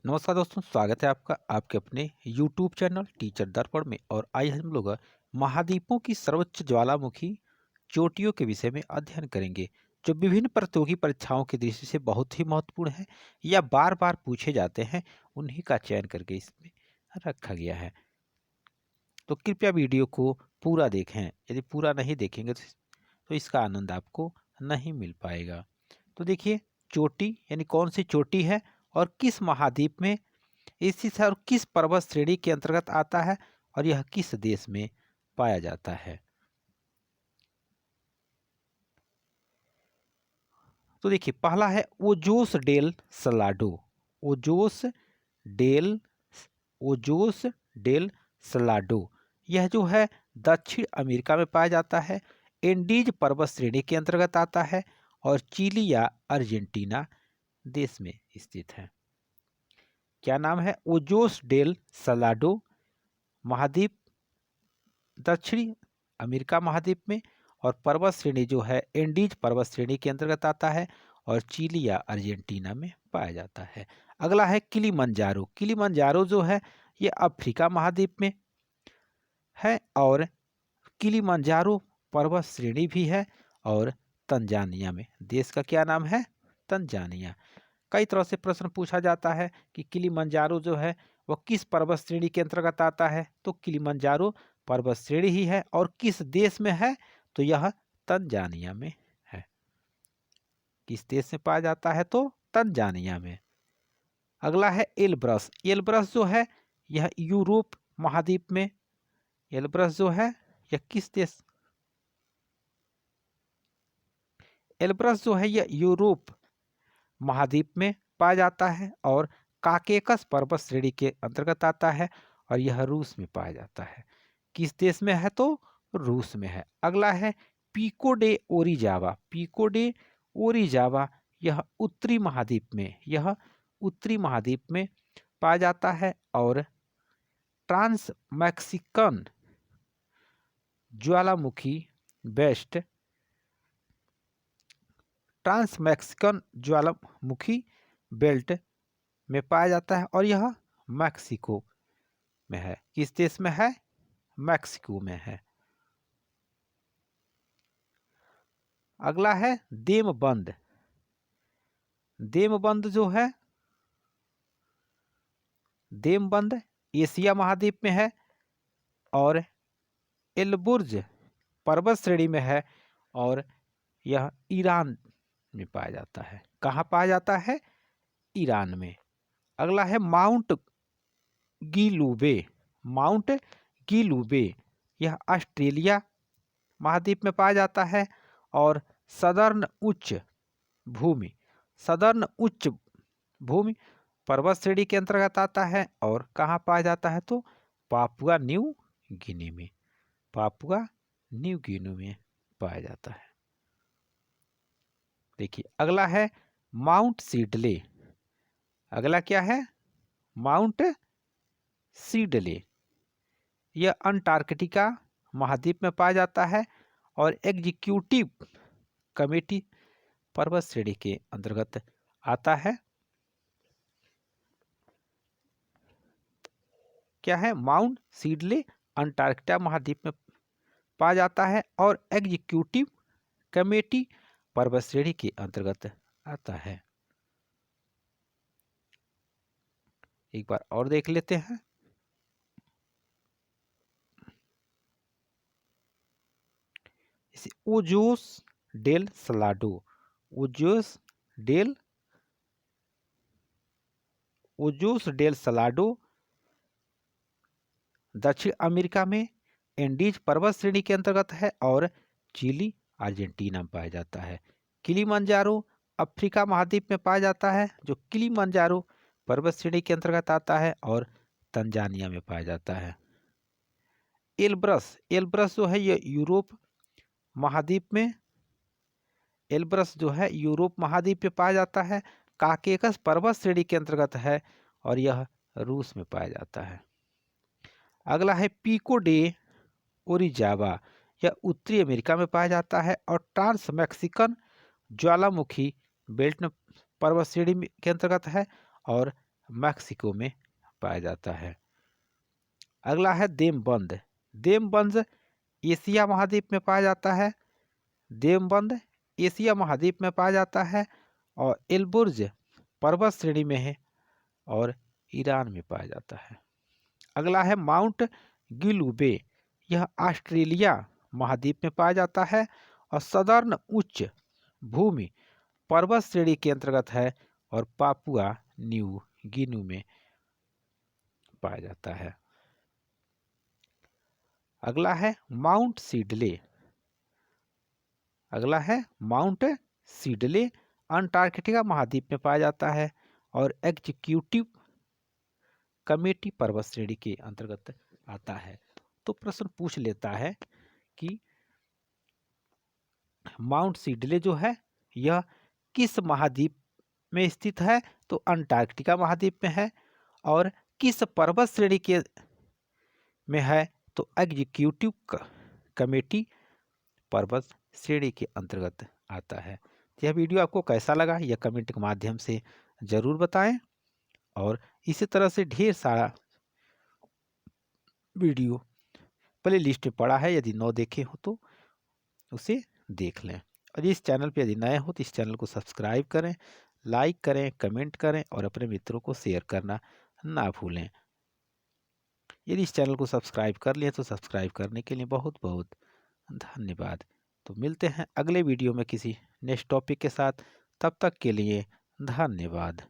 नमस्कार दोस्तों, स्वागत है आपका आपके अपने YouTube चैनल टीचर दर्पण में। और आज हम लोग महाद्वीपों की सर्वोच्च ज्वालामुखी चोटियों के विषय में अध्ययन करेंगे, जो विभिन्न प्रतियोगी परीक्षाओं की दृष्टि से बहुत ही महत्वपूर्ण है या बार बार पूछे जाते हैं। उन्हीं का चयन करके इसमें रखा गया है। तो कृपया वीडियो को पूरा देखें। यदि पूरा नहीं देखेंगे तो इसका आनंद आपको नहीं मिल पाएगा। तो देखिए, चोटी यानी कौन सी चोटी है और किस महाद्वीप में स्थित है और किस पर्वत श्रेणी के अंतर्गत आता है और यह किस देश में पाया जाता है। तो देखिए, पहला है Ojos del Salado. Ojos del Ojos del Salado. यह जो है दक्षिण अमेरिका में पाया जाता है, एंडीज पर्वत श्रेणी के अंतर्गत आता है और चिली या अर्जेंटीना देश में स्थित है। क्या नाम है? Ojos del Salado. महाद्वीप दक्षिणी अमेरिका महाद्वीप में, और पर्वत श्रेणी जो है एंडीज पर्वत श्रेणी के अंतर्गत आता है और चिली या अर्जेंटीना में पाया जाता है। अगला है किलिमंजारो। किलिमंजारो जो है ये अफ्रीका महाद्वीप में है और किलिमंजारो पर्वत श्रेणी भी है और तंजानिया में। देश का क्या नाम है? तंजानिया। कई तरह से प्रश्न पूछा जाता है कि किलिमंजारो जो है वह किस पर्वत श्रेणी के अंतर्गत आता है। तो किलिमंजारो पर्वत श्रेणी ही है और किस देश में है? तो यह तंजानिया में है। किस देश में पाया जाता है? तो तंजानिया में। अगला है एलब्रस। एलब्रस जो है यह यूरोप महाद्वीप में। एलब्रस जो है यह किस देश? एलब्रस जो है यह यूरोप महाद्वीप में पाया जाता है और काकेकस पर्वत श्रेणी के अंतर्गत आता है और यह रूस में पाया जाता है। किस देश में है? तो रूस में है। अगला है पिको डे ओरिजावा। पिको डे ओरिजावा यह उत्तरी महाद्वीप में पाया जाता है और ट्रांस मैक्सिकन ज्वालामुखी बेस्ट ट्रांस मैक्सिकन ज्वालामुखी बेल्ट में पाया जाता है और यह मैक्सिको में है। किस देश में है? मैक्सिको में है। अगला है देमबंद। देमबंद जो है देमबंद एशिया महाद्वीप में है और एलबुर्ज पर्वत श्रेणी में है और यह ईरान में पाया जाता है। कहाँ पाया जाता है? ईरान में। अगला है माउंट गीलूबे। माउंट गीलूबे यह ऑस्ट्रेलिया महाद्वीप में पाया जाता है और सदर्न उच्च भूमि पर्वत श्रेणी के अंतर्गत आता है और कहाँ पाया जाता है? तो पापुआ न्यू गिनी में। पापुआ न्यू गिनी में पाया जाता है। देखिए, अगला है माउंट सीडले। अगला क्या है? माउंट सीडले। यह अंटार्कटिका महाद्वीप में पाया जाता है और एग्जीक्यूटिव कमेटी पर्वत श्रेणी के अंतर्गत आता है। क्या है? माउंट सीडले अंटार्कटिका महाद्वीप में पाया जाता है और एग्जीक्यूटिव कमेटी पर्वत श्रेणी के अंतर्गत आता है। एक बार और देख लेते हैं। इसे Ojos del Salado. Ojos del Salado दक्षिण अमेरिका में एंडीज पर्वत श्रेणी के अंतर्गत है और चिली अर्जेंटीना में पाया जाता है। किलिमंजारो अफ्रीका महाद्वीप में पाया जाता है, जो किलिमंजारो पर्वत श्रेणी के अंतर्गत आता है और तंजानिया में पाया जाता है। एलब्रस जो है यह यूरोप महाद्वीप में पाया जाता है। काकेकस पर्वत श्रेणी के अंतर्गत है और यह रूस में पाया जाता है। अगला है पिको डे ओरिजावा। यह उत्तरी अमेरिका में पाया जाता है और ट्रांस मैक्सिकन ज्वालामुखी बेल्ट पर्वत श्रेणी के अंतर्गत है और मैक्सिको में पाया जाता है। अगला है देमबंद। देमबंद एशिया महाद्वीप में पाया जाता है। देमबंद एशिया महाद्वीप में पाया जाता है और एलबुर्ज पर्वत श्रेणी में है और ईरान में पाया जाता है। अगला है माउंट गिलुबे। यह ऑस्ट्रेलिया महाद्वीप में पाया जाता है और सदर्न उच्च भूमि पर्वत श्रेणी के अंतर्गत है और पापुआ न्यू गिनी में पाया जाता है। अगला है माउंट सिडले। अगला है माउंट सिडले अंटार्कटिका महाद्वीप में पाया जाता है और एग्जीक्यूटिव कमेटी पर्वत श्रेणी के अंतर्गत आता है। तो प्रश्न पूछ लेता है कि माउंट सिडले जो है यह किस महाद्वीप में स्थित है, तो अंटार्कटिका महाद्वीप में है। और किस पर्वत श्रेणी के में है, तो एग्जीक्यूटिव कमेटी पर्वत श्रेणी के अंतर्गत आता है। यह वीडियो आपको कैसा लगा यह कमेंट के माध्यम से ज़रूर बताएं और इसी तरह से ढेर सारा वीडियो प्ले लिस्ट में पड़ा है, यदि न देखे हो तो उसे देख लें। और इस चैनल पे यदि नए हो तो इस चैनल को सब्सक्राइब करें, लाइक करें, कमेंट करें और अपने मित्रों को शेयर करना ना भूलें। यदि इस चैनल को सब्सक्राइब कर लिए तो सब्सक्राइब करने के लिए बहुत बहुत धन्यवाद। तो मिलते हैं अगले वीडियो में किसी नेक्स्ट टॉपिक के साथ, तब तक के लिए धन्यवाद।